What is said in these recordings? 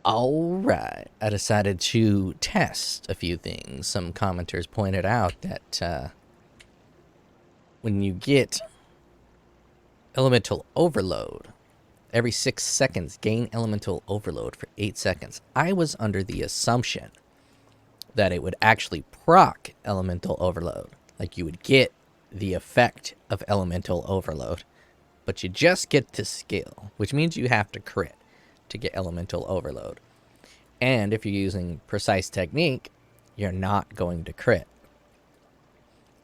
Alright, I decided to test a few things. Some commenters pointed out that when you get elemental overload, every 6 seconds gain elemental overload for 8 seconds. I was under the assumption that it would actually proc elemental overload. Like you would get the effect of elemental overload. But you just get to skill, which means you have to crit to get elemental overload. And if you're using precise technique, you're not going to crit.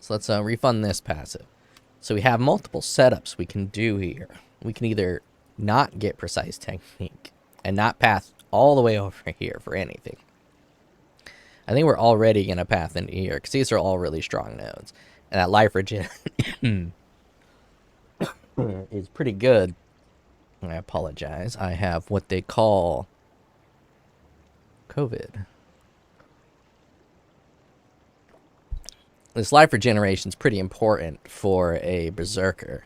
So let's refund this passive. So we have multiple setups we can do here. We can either not get precise technique and not path all the way over here for anything. I think we're already going to path into here because these are all really strong nodes. And that life regen is pretty good. I apologize. I have what they call COVID. This life regeneration is pretty important for a Berserker.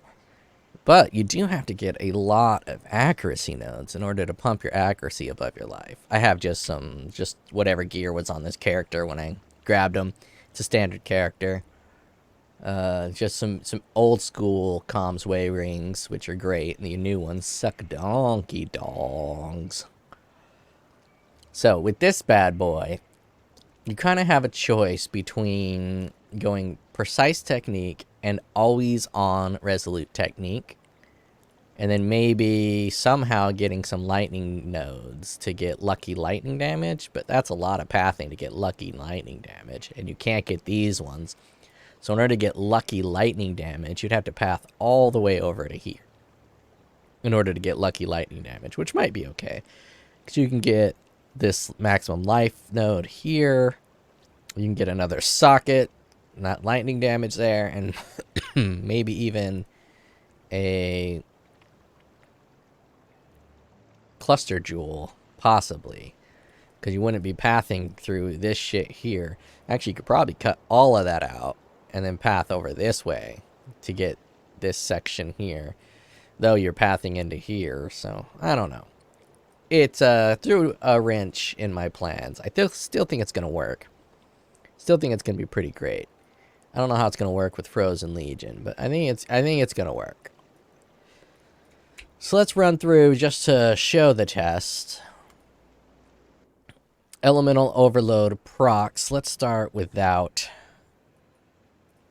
But you do have to get a lot of accuracy nodes in order to pump your accuracy above your life. I have just whatever gear was on this character when I grabbed him. It's a standard character. Just some old school comms way rings, which are great, and the new ones suck donkey dongs. So with this bad boy, you kind of have a choice between going precise technique and always on resolute technique, and then maybe somehow getting some lightning nodes to get lucky lightning damage, but that's a lot of pathing to get lucky lightning damage, and you can't get these ones. So in order to get lucky lightning damage, you'd have to path all the way over to here in order to get lucky lightning damage, which might be okay. Because you can get this maximum life node here. You can get another socket, not lightning damage there, and maybe even a cluster jewel, possibly. Because you wouldn't be pathing through this shit here. Actually, you could probably cut all of that out and then path over this way to get this section here. Though you're pathing into here, so I don't know. It's threw a wrench in my plans. I still think it's going to work. Still think it's going to be pretty great. I don't know how it's going to work with Frozen Legion, but I think it's going to work. So let's run through just to show the test. Elemental Overload procs. Let's start without.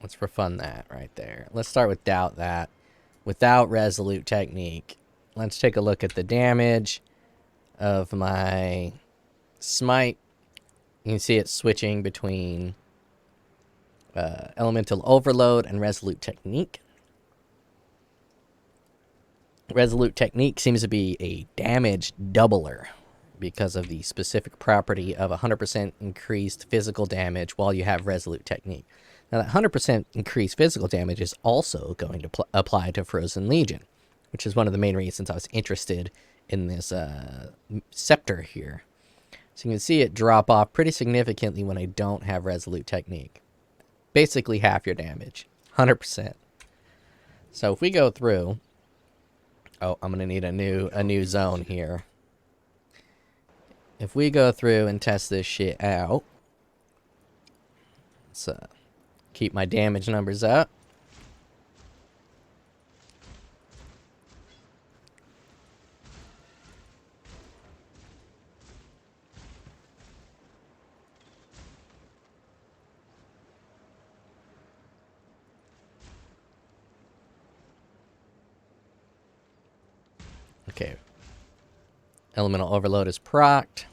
Let's refund that right there. Let's start without that. Without Resolute Technique. Let's take a look at the damage of my Smite. You can see it switching between Elemental Overload and Resolute Technique. Resolute Technique seems to be a damage doubler because of the specific property of 100% increased physical damage while you have Resolute Technique. Now, that 100% increased physical damage is also going to apply to Frozen Legion, which is one of the main reasons I was interested in this scepter here. So you can see it drop off pretty significantly when I don't have Resolute Technique. Basically half your damage, 100%. So if we go through, oh, I'm gonna need a new zone here. If we go through and test this shit out, let's keep my damage numbers up. Okay. Elemental Overload is procced.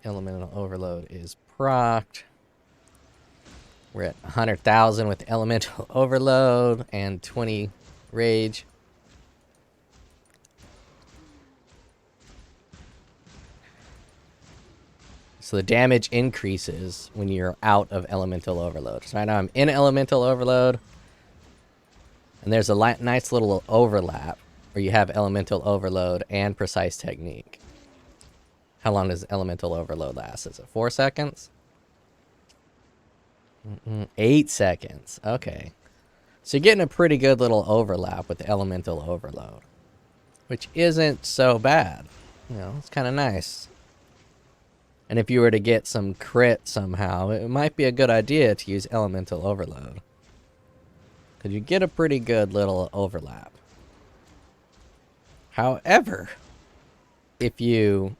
Elemental Overload is procced. We're at 100,000 with Elemental Overload and 20 Rage. So the damage increases when you're out of Elemental Overload. So right now I'm in Elemental Overload. And there's a nice little overlap where you have Elemental Overload and Precise Technique. How long does Elemental Overload last? Is it 4 seconds? 8 seconds. Okay. So you're getting a pretty good little overlap with the elemental overload, which isn't so bad. You know, it's kind of nice. And if you were to get some crit somehow, it might be a good idea to use elemental overload, because you get a pretty good little overlap. However, if you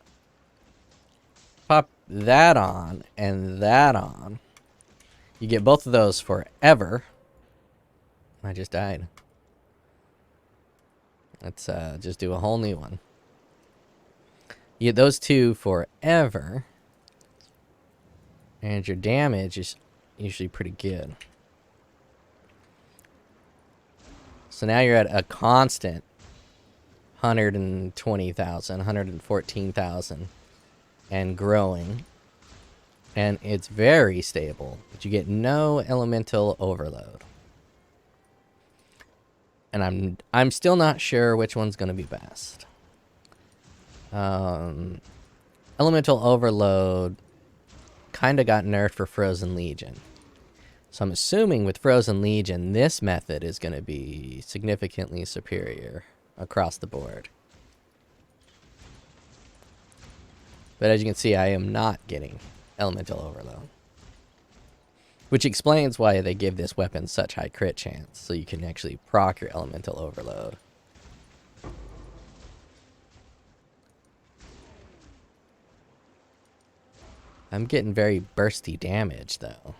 pop that on and that on, you get both of those forever. I just died. Let's just do a whole new one. You get those two forever, and your damage is usually pretty good. So now you're at a constant 120,000, 114,000, and growing. And it's very stable, but you get no elemental overload. And I'm still not sure which one's going to be best. Elemental overload kind of got nerfed for Frozen Legion. So I'm assuming with Frozen Legion, this method is going to be significantly superior across the board. But as you can see, I am not getting elemental overload, which explains why they give this weapon such high crit chance, so you can actually proc your elemental overload. I'm getting very bursty damage, though.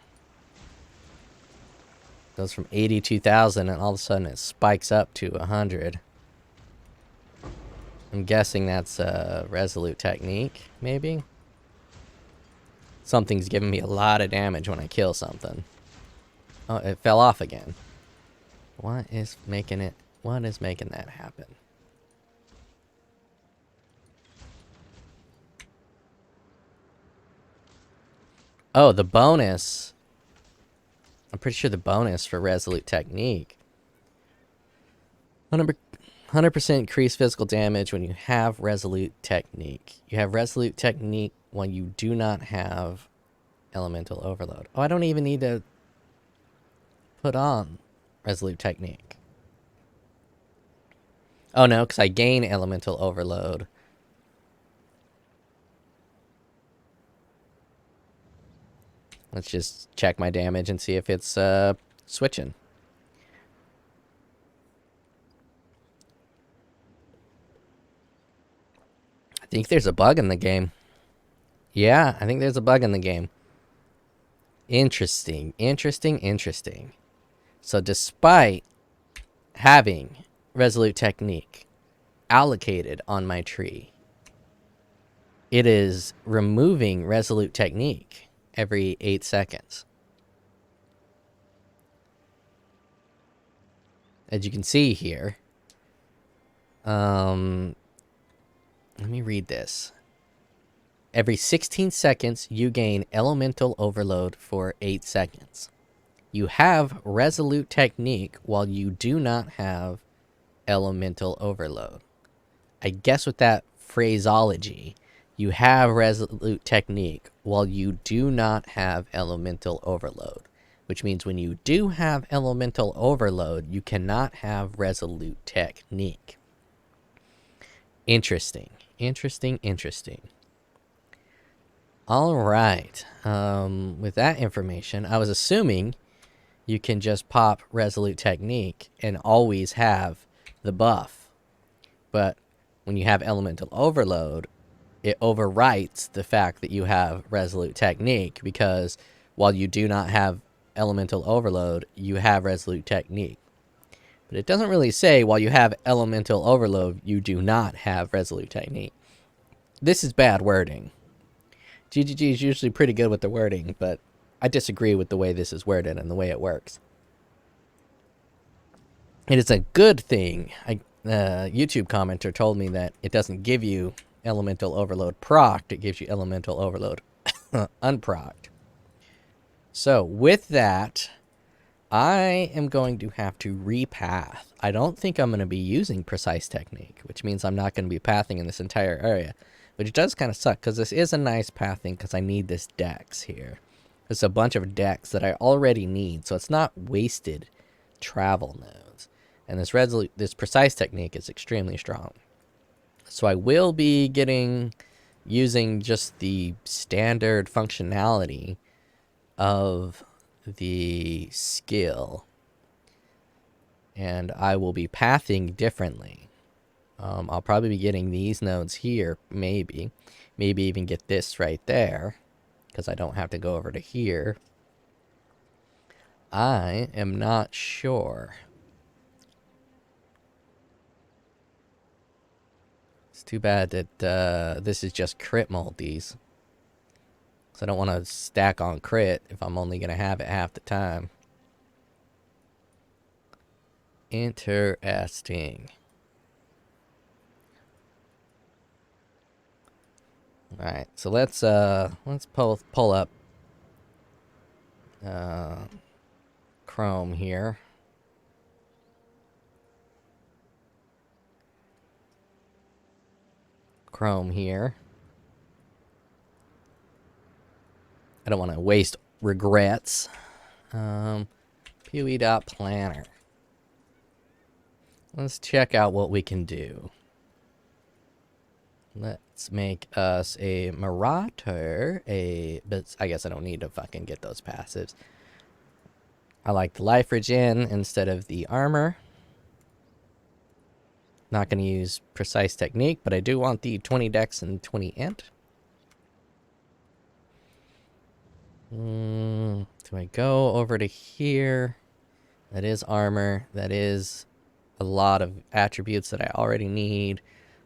Goes from 82,000 and all of a sudden it spikes up to 100. I'm guessing that's a resolute technique, maybe? Something's giving me a lot of damage when I kill something. Oh, it fell off again. What is making that happen? Oh, the bonus. I'm pretty sure the bonus for resolute technique. 100% increased physical damage when you have resolute technique. You have resolute technique when you do not have elemental overload. Oh, I don't even need to put on resolute technique. Oh no, because I gain elemental overload. Let's just check my damage and see if it's switching. I think there's a bug in the game. Yeah, I think there's a bug in the game. Interesting, interesting, interesting. So despite having resolute technique allocated on my tree, it is removing resolute technique every 8 seconds. As you can see here, let me read this. Every 16 seconds, you gain elemental overload for 8 seconds. You have resolute technique while you do not have elemental overload. I guess with that phraseology, you have resolute technique while you do not have elemental overload, which means when you do have elemental overload, you cannot have resolute technique. Interesting, interesting, interesting. All right. With that information, I was assuming you can just pop resolute technique and always have the buff. But when you have elemental overload, it overwrites the fact that you have resolute technique, because while you do not have elemental overload, you have resolute technique. But it doesn't really say while you have elemental overload, you do not have resolute technique. This is bad wording. GGG is usually pretty good with the wording, but I disagree with the way this is worded and the way it works. It is a good thing. YouTube commenter told me that it doesn't give you elemental overload procced, it gives you elemental overload unprocced. So with that, I am going to have to repath. I don't think I'm going to be using precise technique, which means I'm not going to be pathing in this entire area, which does kind of suck, because this is a nice pathing, because I need this dex here. It's a bunch of decks that I already need, so it's not wasted travel nodes. And this precise technique is extremely strong. So I will be using just the standard functionality of the skill, and I will be pathing differently. I'll probably be getting these nodes here, maybe even get this right there, because I don't have to go over to here. I am not sure. It's too bad that this is just crit multis. So I don't want to stack on crit if I'm only going to have it half the time. Interesting. Alright, so let's pull up Chrome here. I don't want to waste regrets. POE.planner. Let's check out what we can do. Let's make us a Marauder, but I guess I don't need to fucking get those passives. I like the life regen instead of the armor. Not going to use precise technique, but I do want the 20 dex and 20 int. Do I go over to here? That is armor. That is a lot of attributes that I already need.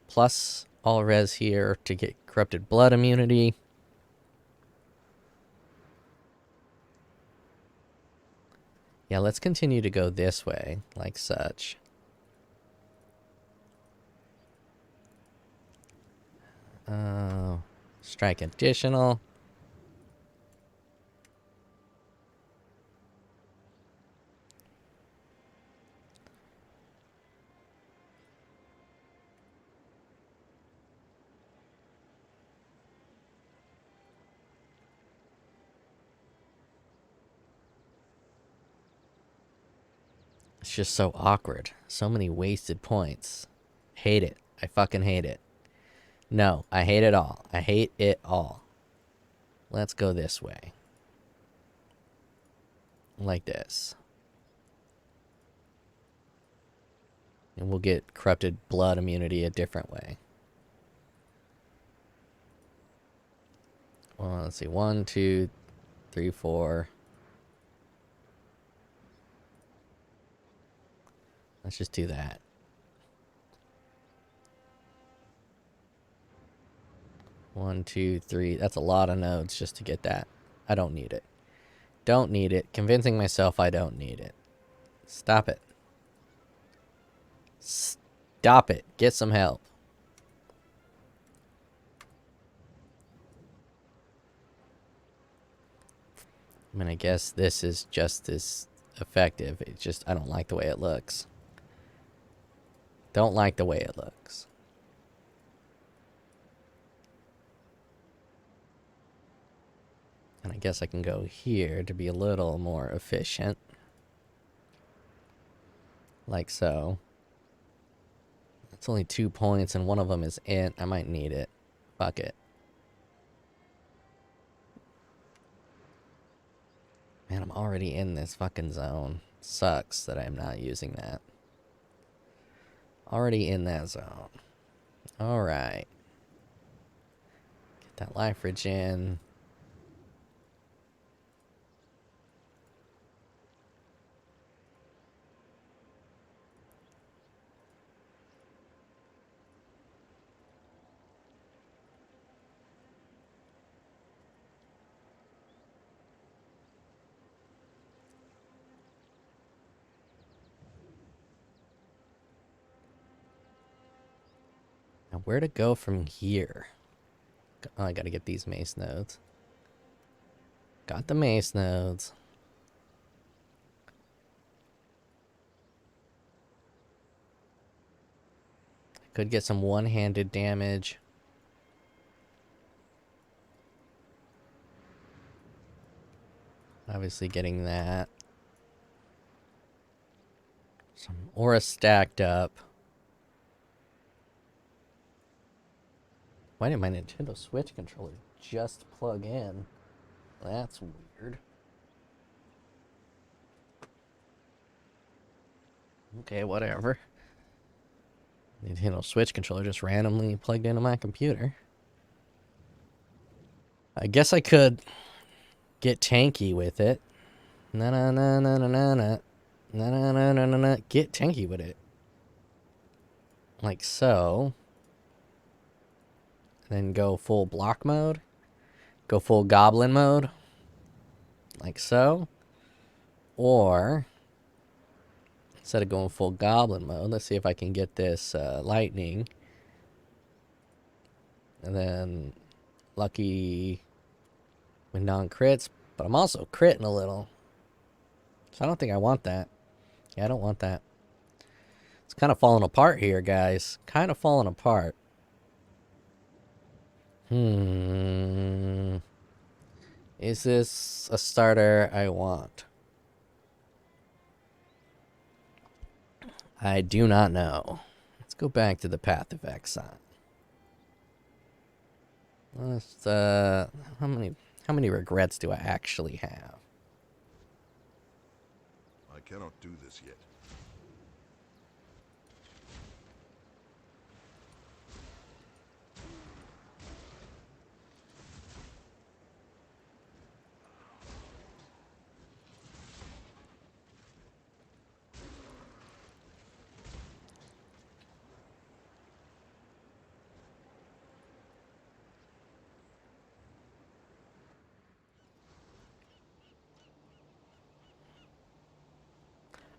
Plus all res here to get corrupted blood immunity. Yeah, let's continue to go this way, like such. Strike additional. It's just so awkward. So many wasted points. Hate it. I fucking hate it. No, I hate it all. I hate it all. Let's go this way. Like this. And we'll get corrupted blood immunity a different way. Well, let's see. 1, 2, 3, 4. Let's just do that. 1, 2, 3. That's a lot of nodes just to get that. I don't need it. Don't need it. Convincing myself I don't need it. Stop it. Stop it. Get some help. I mean, I guess this is just as effective. It's just, I don't like the way it looks. Don't like the way it looks. And I guess I can go here to be a little more efficient. Like so. It's only 2 points and one of them is int. I might need it. Fuck it. Man, I'm already in this fucking zone. Sucks that I'm not using that. Already in that zone. Alright. Get that life regen. Now, where to go from here? Oh, I gotta get these mace nodes. Got the mace nodes. Could get some one-handed damage. Obviously getting that. Some aura stacked up. Why did my Nintendo Switch controller just plug in? That's weird. Okay, whatever. Nintendo Switch controller just randomly plugged into my computer. I guess I could get tanky with it. Na na na na na na na na na na na na na. Get tanky with it. Like so. Then go full block mode. Go full goblin mode. Like so. Or instead of going full goblin mode, let's see if I can get this lightning. And then lucky with non-crits. But I'm also critting a little. So I don't think I want that. Yeah, I don't want that. It's kind of falling apart here, guys. Kind of falling apart. Is this a starter I want? I do not know. Let's go back to the Path of Exile. Let's, how many regrets do I actually have? I cannot do this yet.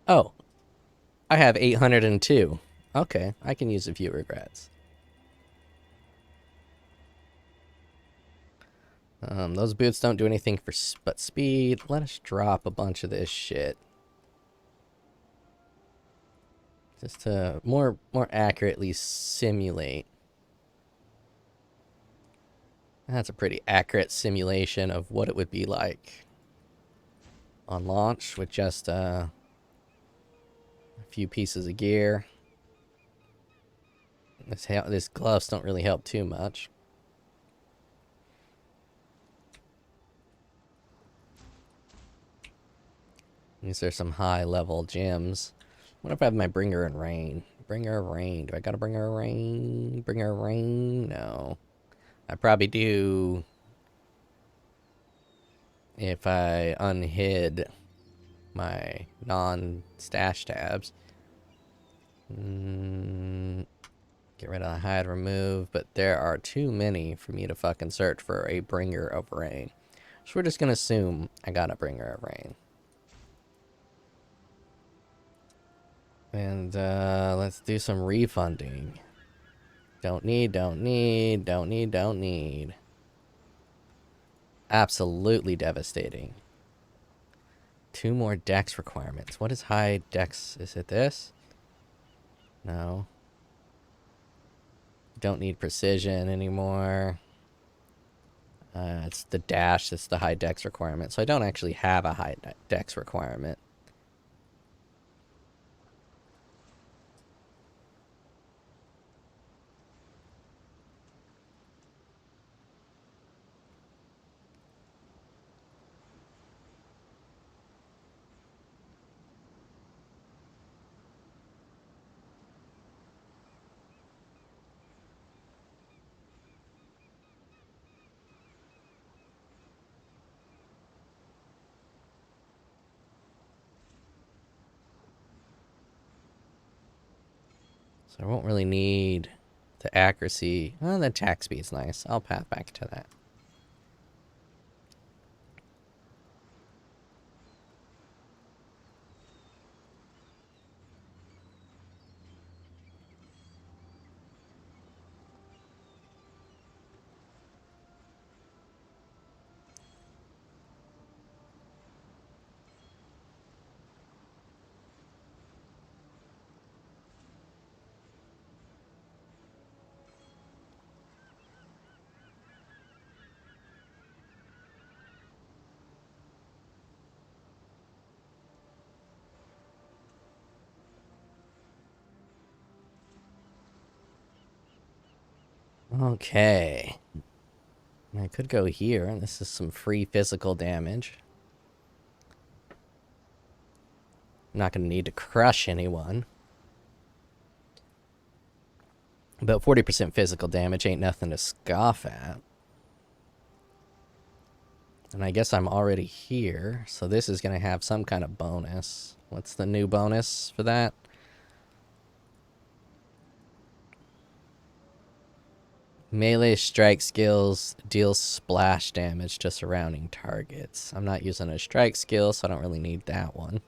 Oh, I have 802. Okay, I can use a few regrets. Those boots don't do anything but speed. Let us drop a bunch of this shit. Just to more accurately simulate. That's a pretty accurate simulation of what it would be like on launch with just a few pieces of gear. This gloves don't really help too much. These are some high level gems. What if I have my Bringer and Rain? Bringer of Rain. Do I gotta Bringer of Rain? Bringer of Rain? No. I probably do if I unhid my non-stash tabs. Get rid of hide remove, but there are too many for me to fucking search for a Bringer of Rain. So we're just gonna assume I got a Bringer of Rain. And let's do some refunding. Don't need. Absolutely devastating. 2 more dex requirements. What is high dex? Is it this? No. Don't need precision anymore. It's the dash that's the high dex requirement. So I don't actually have a high dex requirement. So I won't really need the accuracy. Oh, the attack speed's nice. I'll path back to that. Okay. I could go here. This is some free physical damage. I'm not going to need to crush anyone. But 40% physical damage ain't nothing to scoff at. And I guess I'm already here, so this is going to have some kind of bonus. What's the new bonus for that? Melee strike skills deal splash damage to surrounding targets. I'm not using a strike skill, so I don't really need that one.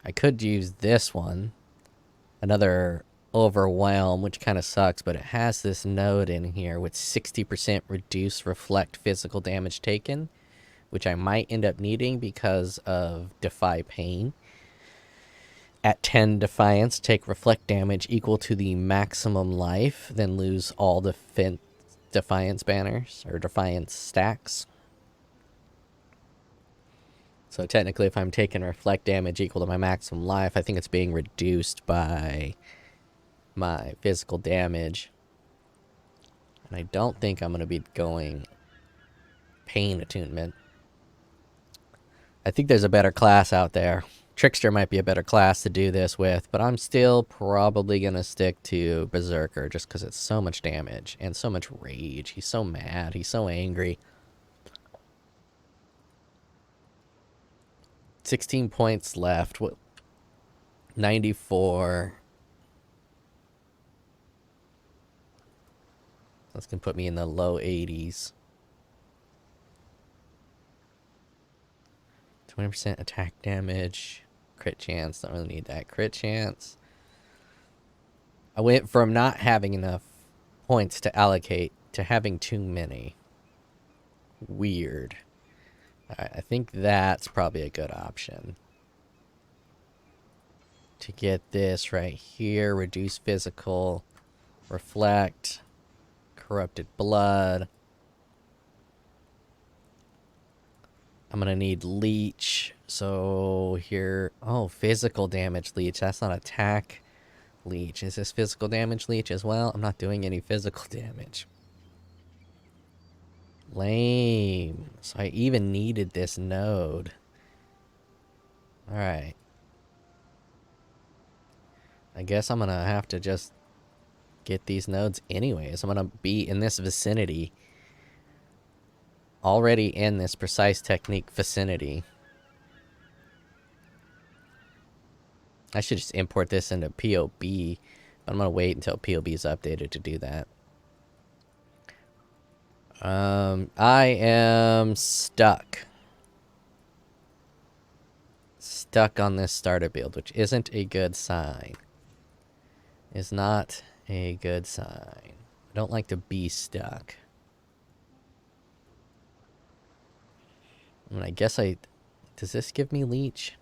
I could use this one. Another overwhelm, which kind of sucks, but it has this node in here with 60% reduced reflect physical damage taken, which I might end up needing because of Defy Pain. At 10 Defiance, take reflect damage equal to the maximum life, then lose all Defiance banners, or Defiance stacks. So technically, if I'm taking reflect damage equal to my maximum life, I think it's being reduced by my physical damage. And I don't think I'm going to be going Pain Attunement. I think there's a better class out there. Trickster might be a better class to do this with, but I'm still probably going to stick to Berserker just because it's so much damage and so much rage. He's so mad. He's so angry. 16 points left. What? 94. That's going to put me in the low 80s. 20% attack damage. Crit chance. Don't really need that. Crit chance. I went from not having enough points to allocate to having too many. Weird. I think that's probably a good option. To get this right here. Reduce physical. Reflect. Corrupted blood. I'm going to need leech. So here. Oh, physical damage leech. That's not attack leech. Is this physical damage leech as well? I'm not doing any physical damage. Lame. So I even needed this node. Alright. I guess I'm going to have to just get these nodes anyways. I'm going to be in this vicinity. Already in this precise technique vicinity. I should just import this into POB. But I'm going to wait until POB is updated to do that. I am stuck. Stuck on this starter build, which isn't a good sign. Is not a good sign. I don't like to be stuck. I mean, I guess I... Does this give me leech?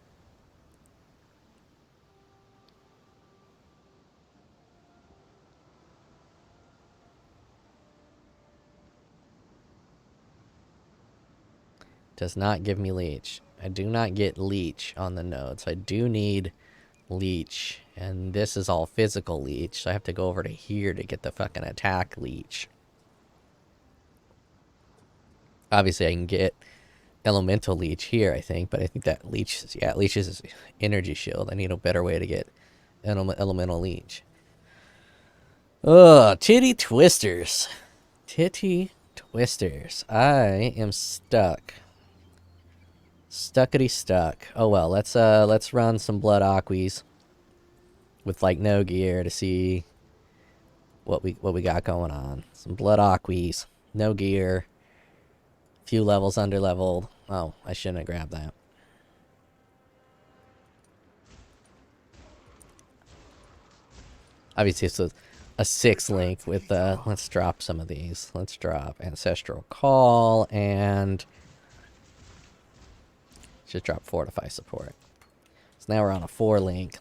Does not give me leech. I do not get leech on the nodes. I do need leech. And this is all physical leech. So I have to go over to here to get the fucking attack leech. Obviously, I can get elemental leech here, I think. But I think that leech is... Yeah, leech is energy shield. I need a better way to get elemental leech. Ugh, titty twisters. Titty twisters. I am stuck. Stuckity stuck. Oh well, let's run some blood aquis with like no gear to see what we got going on. Some blood aquis, no gear, few levels under leveled. Oh, I shouldn't have grabbed that. Obviously, it's a 6 link with let's drop some of these. Let's drop Ancestral Call and just drop Fortify Support. So now we're on a 4 link.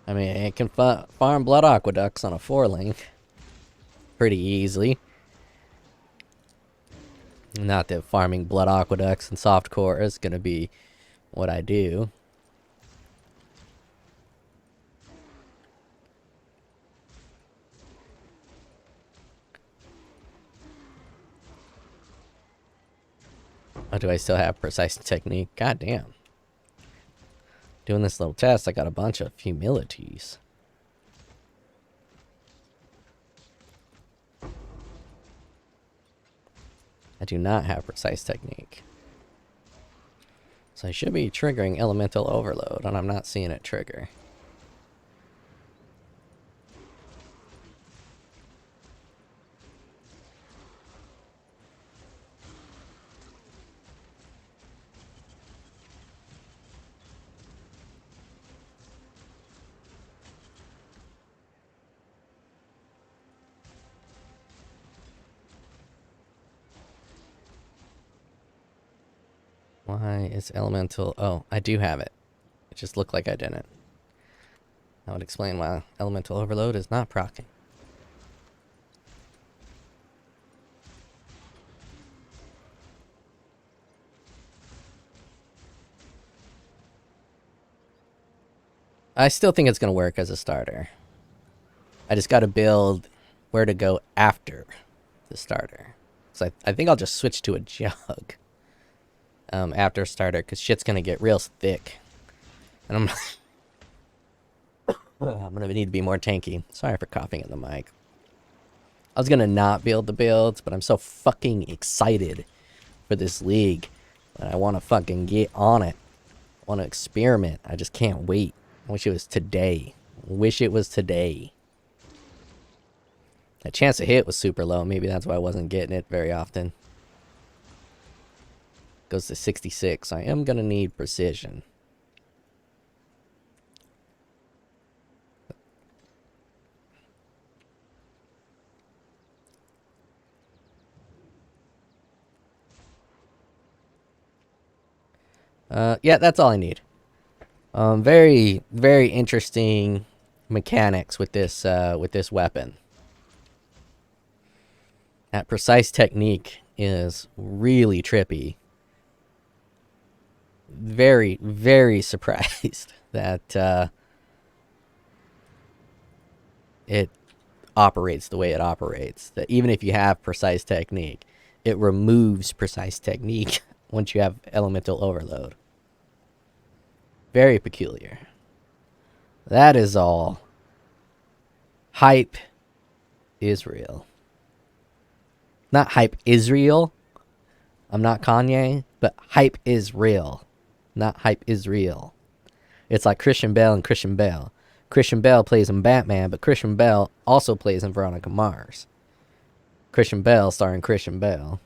I mean, it can farm Blood Aqueducts on a 4 link pretty easily. Not that farming blood aqueducts and softcore is going to be what I do. Oh, do I still have precise technique? God damn. Doing this little test, I got a bunch of humilities. I do not have precise technique. So I should be triggering elemental overload, and I'm not seeing it trigger. Why is elemental... Oh, I do have it. It just looked like I didn't. That would explain why elemental overload is not proccing. I still think it's going to work as a starter. I just got to build where to go after the starter. So I think I'll just switch to a jug after starter, because shit's going to get real thick. And I'm going to need to be more tanky. Sorry for coughing in the mic. I was going to not build the builds, but I'm so fucking excited for this league that I want to fucking get on it. I want to experiment. I just can't wait. I wish it was today. Wish it was today. The chance to hit was super low. Maybe that's why I wasn't getting it very often. Goes to 66. So I am going to need precision. Yeah, that's all I need. Very, very interesting mechanics with this weapon. That precise technique is really trippy. Very, very surprised that it operates the way it operates. That even if you have precise technique, it removes precise technique once you have elemental overload. Very peculiar. That is all. Hype is real. Not hype Israel. I'm not Kanye, but hype is real. Not hype is real. It's like Christian Bale and Christian Bale. Christian Bale plays in Batman, but Christian Bale also plays in Veronica Mars. Christian Bale starring Christian Bale.